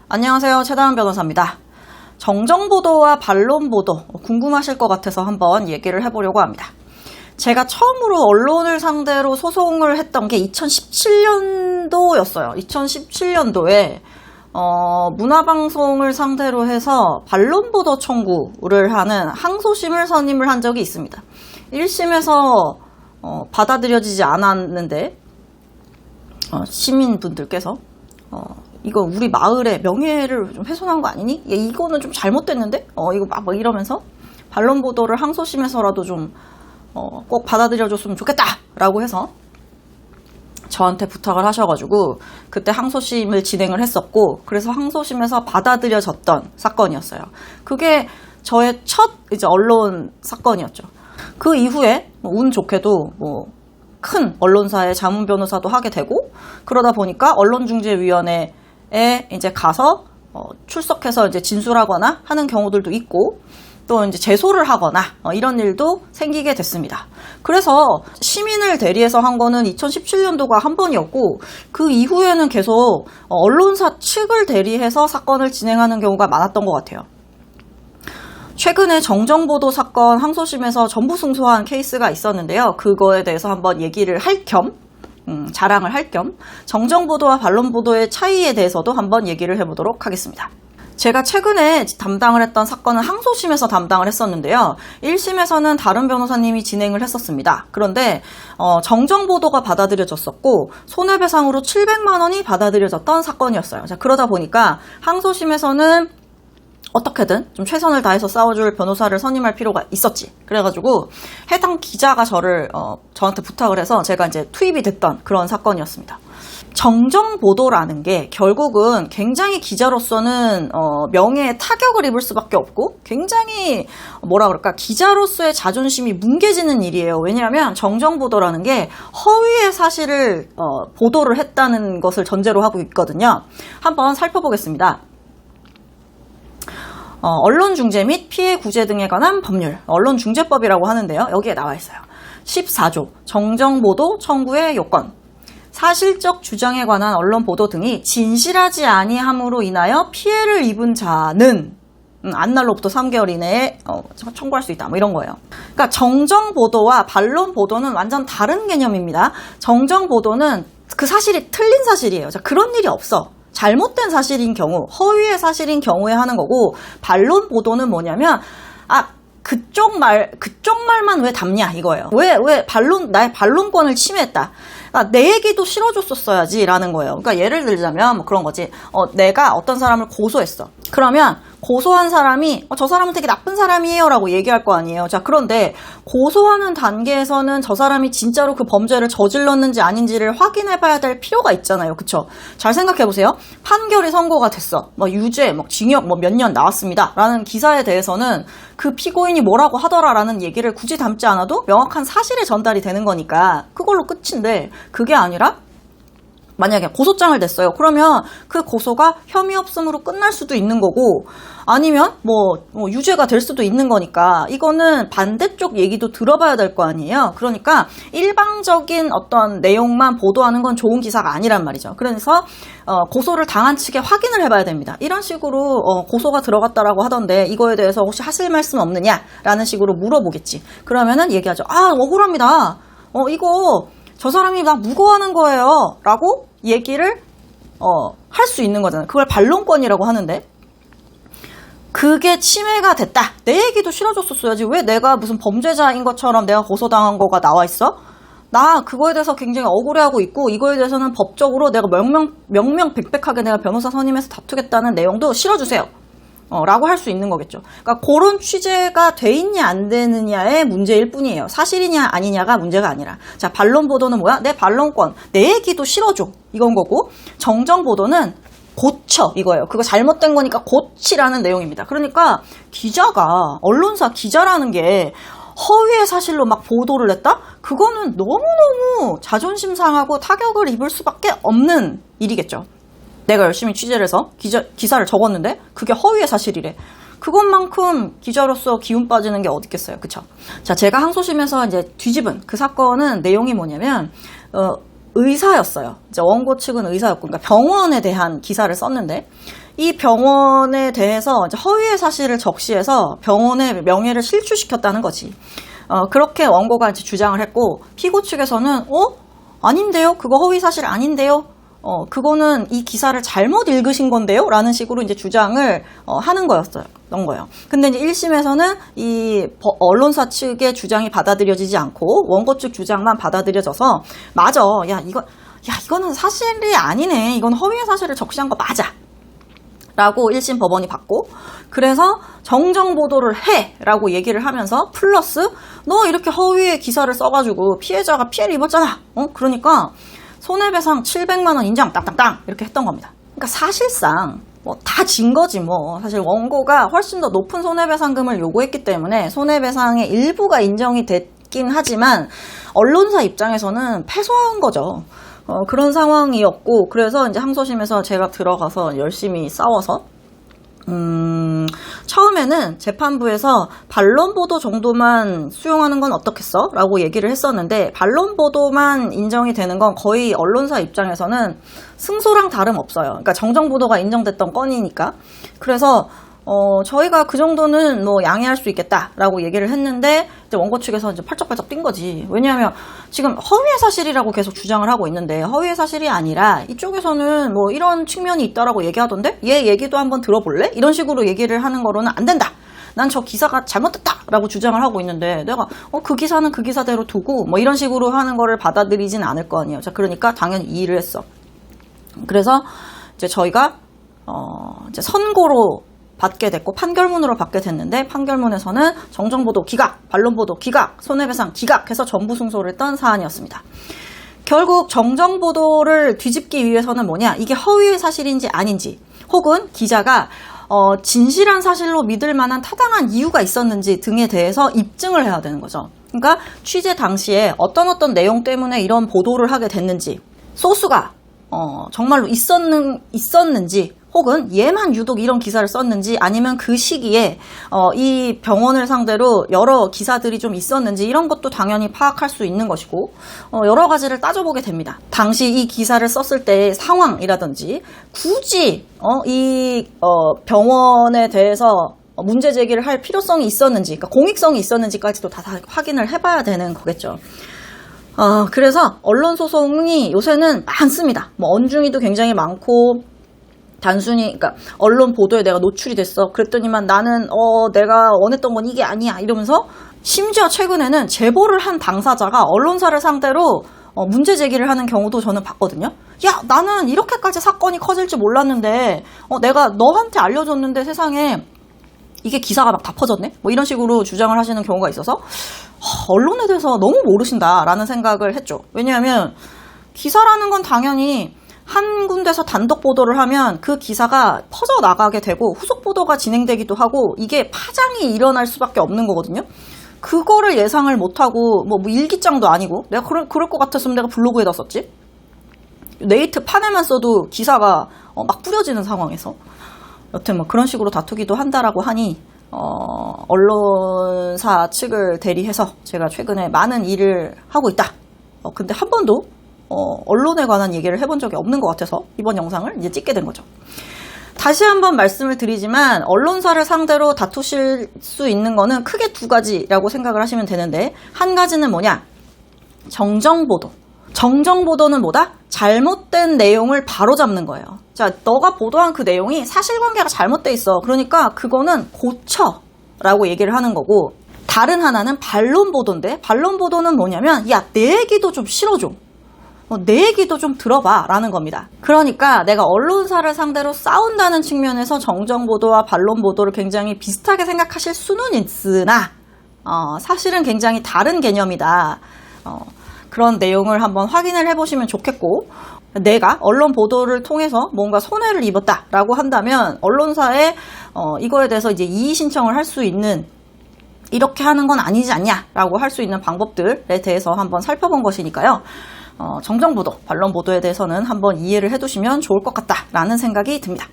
안녕하세요. 최다은 변호사입니다. 정정보도와 반론보도 궁금하실 것 같아서 한번 얘기를 해보려고 합니다. 제가 처음으로 언론을 상대로 소송을 했던 게 2017년도였어요. 2017년도에 문화방송을 상대로 해서 반론보도 청구를 하는 항소심을 선임을 한 적이 있습니다. 1심에서 받아들여지지 않았는데 시민분들께서 이거 우리 마을의 명예를 좀 훼손한 거 아니니? 이거는 좀 잘못됐는데? 이거 막 이러면서 반론 보도를 항소심에서라도 좀 꼭 받아들여줬으면 좋겠다! 라고 해서 저한테 부탁을 하셔가지고 그때 항소심을 진행을 했었고, 그래서 항소심에서 받아들여졌던 사건이었어요. 그게 저의 첫 이제 언론 사건이었죠. 그 이후에 운 좋게도 큰 언론사의 자문 변호사도 하게 되고, 그러다 보니까 언론중재위원회에 이제 가서 출석해서 이제 진술하거나 하는 경우들도 있고, 또 이제 제소를 하거나 이런 일도 생기게 됐습니다. 그래서 시민을 대리해서 한 거는 2017년도가 한 번이었고, 그 이후에는 계속 언론사 측을 대리해서 사건을 진행하는 경우가 많았던 것 같아요. 최근에 정정보도 사건 항소심에서 전부 승소한 케이스가 있었는데요. 그거에 대해서 한번 얘기를 할 겸, 자랑을 할 겸 정정보도와 반론보도의 차이에 대해서도 한번 얘기를 해보도록 하겠습니다. 제가 최근에 담당을 했던 사건은 항소심에서 담당을 했었는데요. 1심에서는 다른 변호사님이 진행을 했었습니다. 그런데 정정보도가 받아들여졌었고 손해배상으로 700만 원이 받아들여졌던 사건이었어요. 자, 그러다 보니까 항소심에서는 어떻게든 좀 최선을 다해서 싸워줄 변호사를 선임할 필요가 있었지. 그래가지고 해당 기자가 저한테 부탁을 해서 제가 이제 투입이 됐던 그런 사건이었습니다. 정정보도라는 게 결국은 굉장히 기자로서는 명예에 타격을 입을 수밖에 없고, 굉장히 기자로서의 자존심이 뭉개지는 일이에요. 왜냐하면 정정보도라는 게 허위의 사실을 보도를 했다는 것을 전제로 하고 있거든요. 한번 살펴보겠습니다. 언론중재 및 피해구제 등에 관한 법률, 언론중재법이라고 하는데요. 여기에 나와 있어요. 14조, 정정보도 청구의 요건. 사실적 주장에 관한 언론보도 등이 진실하지 아니함으로 인하여 피해를 입은 자는 안날로부터 3개월 이내에 청구할 수 있다. 이런 거예요. 그러니까 정정보도와 반론보도는 완전 다른 개념입니다. 정정보도는 그 사실이 틀린 사실이에요. 자, 그런 일이 없어. 잘못된 사실인 경우, 허위의 사실인 경우에 하는 거고, 반론 보도는 뭐냐면, 그쪽 말만 왜 담냐, 이거예요. 나의 반론권을 침해했다. 그러니까 내 얘기도 실어줬었어야지, 라는 거예요. 그러니까 예를 들자면, 그런 거지. 내가 어떤 사람을 고소했어. 그러면, 고소한 사람이, 저 사람은 되게 나쁜 사람이에요, 라고 얘기할 거 아니에요. 자, 그런데, 고소하는 단계에서는 저 사람이 진짜로 그 범죄를 저질렀는지 아닌지를 확인해 봐야 될 필요가 있잖아요. 그쵸? 잘 생각해 보세요. 판결이 선고가 됐어. 유죄, 징역 몇 년 나왔습니다. 라는 기사에 대해서는 그 피고인이 뭐라고 하더라라는 얘기를 굳이 담지 않아도 명확한 사실이 전달이 되는 거니까 그걸로 끝인데, 그게 아니라 만약에 고소장을 냈어요. 그러면 그 고소가 혐의 없음으로 끝날 수도 있는 거고, 아니면 유죄가 될 수도 있는 거니까 이거는 반대쪽 얘기도 들어봐야 될 거 아니에요. 그러니까 일방적인 어떤 내용만 보도하는 건 좋은 기사가 아니란 말이죠. 그래서 고소를 당한 측에 확인을 해봐야 됩니다. 이런 식으로 고소가 들어갔다라고 하던데 이거에 대해서 혹시 하실 말씀 없느냐라는 식으로 물어보겠지. 그러면은 얘기하죠. 억울합니다. 이거 저 사람이 나 무고하는 거예요. 라고 얘기를 할 수 있는 거잖아요. 그걸 반론권이라고 하는데, 그게 침해가 됐다. 내 얘기도 실어줬었어야지. 왜 내가 무슨 범죄자인 것처럼 내가 고소당한 거가 나와 있어? 나 그거에 대해서 굉장히 억울해하고 있고, 이거에 대해서는 법적으로 내가 명명백백하게 내가 변호사 선임해서 다투겠다는 내용도 실어주세요. 라고 할 수 있는 거겠죠. 그러니까 그런 취재가 돼 있냐 안 되느냐의 문제일 뿐이에요. 사실이냐 아니냐가 문제가 아니라. 자, 반론 보도는 뭐야? 내 반론권, 내 얘기도 실어줘. 이건 거고, 정정 보도는 고쳐, 이거예요. 그거 잘못된 거니까 고치라는 내용입니다. 그러니까 기자가, 언론사 기자라는 게 허위의 사실로 막 보도를 했다? 그거는 너무너무 자존심 상하고 타격을 입을 수밖에 없는 일이겠죠. 내가 열심히 취재를 해서 기사를 적었는데 그게 허위의 사실이래. 그것만큼 기자로서 기운 빠지는 게 어디 있겠어요. 그쵸? 자, 제가 항소심에서 이제 뒤집은 그 사건은 내용이 뭐냐면, 의사였어요. 이제 원고 측은 의사였고, 그러니까 병원에 대한 기사를 썼는데, 이 병원에 대해서 이제 허위의 사실을 적시해서 병원의 명예를 실추시켰다는 거지. 그렇게 원고가 이제 주장을 했고, 피고 측에서는 아닌데요? 그거 허위 사실 아닌데요? 그거는 이 기사를 잘못 읽으신 건데요? 라는 식으로 이제 주장을 하는 거였어요. 근데 이제 1심에서는 이 언론사 측의 주장이 받아들여지지 않고 원고 측 주장만 받아들여져서, 맞아. 이거는 사실이 아니네. 이건 허위의 사실을 적시한 거 맞아. 라고 1심 법원이 받고, 그래서 정정 보도를 해! 라고 얘기를 하면서 플러스 너 이렇게 허위의 기사를 써가지고 피해자가 피해를 입었잖아. 그러니까 손해배상 700만 원 인정 땅땅땅 이렇게 했던 겁니다. 그러니까 사실상 다 진 거지 뭐. 사실 원고가 훨씬 더 높은 손해배상금을 요구했기 때문에 손해배상의 일부가 인정이 됐긴 하지만 언론사 입장에서는 패소한 거죠. 그런 상황이었고, 그래서 이제 항소심에서 제가 들어가서 열심히 싸워서 처음에는 재판부에서 반론 보도 정도만 수용하는 건 어떻겠어? 라고 얘기를 했었는데, 반론 보도만 인정이 되는 건 거의 언론사 입장에서는 승소랑 다름없어요. 그러니까 정정 보도가 인정됐던 건이니까. 그래서 저희가 그 정도는 뭐 양해할 수 있겠다라고 얘기를 했는데, 이제 원고 측에서 이제 팔쩍팔쩍 뛴 거지. 왜냐하면 지금 허위의 사실이라고 계속 주장을 하고 있는데, 허위의 사실이 아니라 이쪽에서는 뭐 이런 측면이 있다라고 얘기하던데, 얘 얘기도 한번 들어볼래? 이런 식으로 얘기를 하는 거로는 안 된다. 난 저 기사가 잘못됐다라고 주장을 하고 있는데, 내가 그 기사는 그 기사대로 두고 뭐 이런 식으로 하는 거를 받아들이진 않을 거 아니에요. 자, 그러니까 당연히 이의를 했어. 그래서 이제 저희가 이제 선고로 받게 됐고 판결문으로 받게 됐는데, 판결문에서는 정정보도 기각, 반론보도 기각, 손해배상 기각 해서 전부 승소를 했던 사안이었습니다. 결국 정정보도를 뒤집기 위해서는 뭐냐, 이게 허위의 사실인지 아닌지, 혹은 기자가 진실한 사실로 믿을 만한 타당한 이유가 있었는지 등에 대해서 입증을 해야 되는 거죠. 그러니까 취재 당시에 어떤 내용 때문에 이런 보도를 하게 됐는지, 소스가 정말로 있었는지, 혹은 얘만 유독 이런 기사를 썼는지, 아니면 그 시기에 이 병원을 상대로 여러 기사들이 좀 있었는지, 이런 것도 당연히 파악할 수 있는 것이고, 여러 가지를 따져보게 됩니다. 당시 이 기사를 썼을 때의 상황이라든지, 굳이 이 병원에 대해서 문제 제기를 할 필요성이 있었는지, 그러니까 공익성이 있었는지까지도 다 확인을 해봐야 되는 거겠죠. 그래서 언론 소송이 요새는 많습니다. 뭐 언중이도 굉장히 많고, 단순히 그러니까 언론 보도에 내가 노출이 됐어, 그랬더니만 나는 내가 원했던 건 이게 아니야 이러면서, 심지어 최근에는 제보를 한 당사자가 언론사를 상대로 문제 제기를 하는 경우도 저는 봤거든요. 야, 나는 이렇게까지 사건이 커질 줄 몰랐는데 내가 너한테 알려줬는데 세상에 이게 기사가 막 다 퍼졌네? 뭐 이런 식으로 주장을 하시는 경우가 있어서 언론에 대해서 너무 모르신다라는 생각을 했죠. 왜냐하면 기사라는 건 당연히 한 군데서 단독 보도를 하면 그 기사가 퍼져나가게 되고 후속 보도가 진행되기도 하고, 이게 파장이 일어날 수밖에 없는 거거든요. 그거를 예상을 못하고, 뭐 일기장도 아니고, 내가 그럴 것 같았으면 내가 블로그에다 썼지. 네이트 판에만 써도 기사가 막 뿌려지는 상황에서. 여튼 뭐 그런 식으로 다투기도 한다라고 하니, 언론사 측을 대리해서 제가 최근에 많은 일을 하고 있다. 근데 한 번도 언론에 관한 얘기를 해본 적이 없는 것 같아서 이번 영상을 이제 찍게 된 거죠. 다시 한번 말씀을 드리지만, 언론사를 상대로 다투실 수 있는 거는 크게 두 가지라고 생각을 하시면 되는데, 한 가지는 뭐냐? 정정보도. 정정보도는 뭐다? 잘못된 내용을 바로잡는 거예요. 자, 너가 보도한 그 내용이 사실관계가 잘못돼 있어. 그러니까 그거는 고쳐 라고 얘기를 하는 거고, 다른 하나는 반론보도인데, 반론보도는 뭐냐면, 야, 내 얘기도 좀 실어줘. 내 얘기도 좀 들어봐 라는 겁니다. 그러니까 내가 언론사를 상대로 싸운다는 측면에서 정정보도와 반론보도를 굉장히 비슷하게 생각하실 수는 있으나 사실은 굉장히 다른 개념이다. 그런 내용을 한번 확인을 해보시면 좋겠고, 내가 언론 보도를 통해서 뭔가 손해를 입었다라고 한다면 언론사에 이거에 대해서 이제 이의 신청을 할 수 있는, 이렇게 하는 건 아니지 않냐라고 할 수 있는 방법들에 대해서 한번 살펴본 것이니까요. 정정보도, 반론보도에 대해서는 한번 이해를 해두시면 좋을 것 같다라는 생각이 듭니다.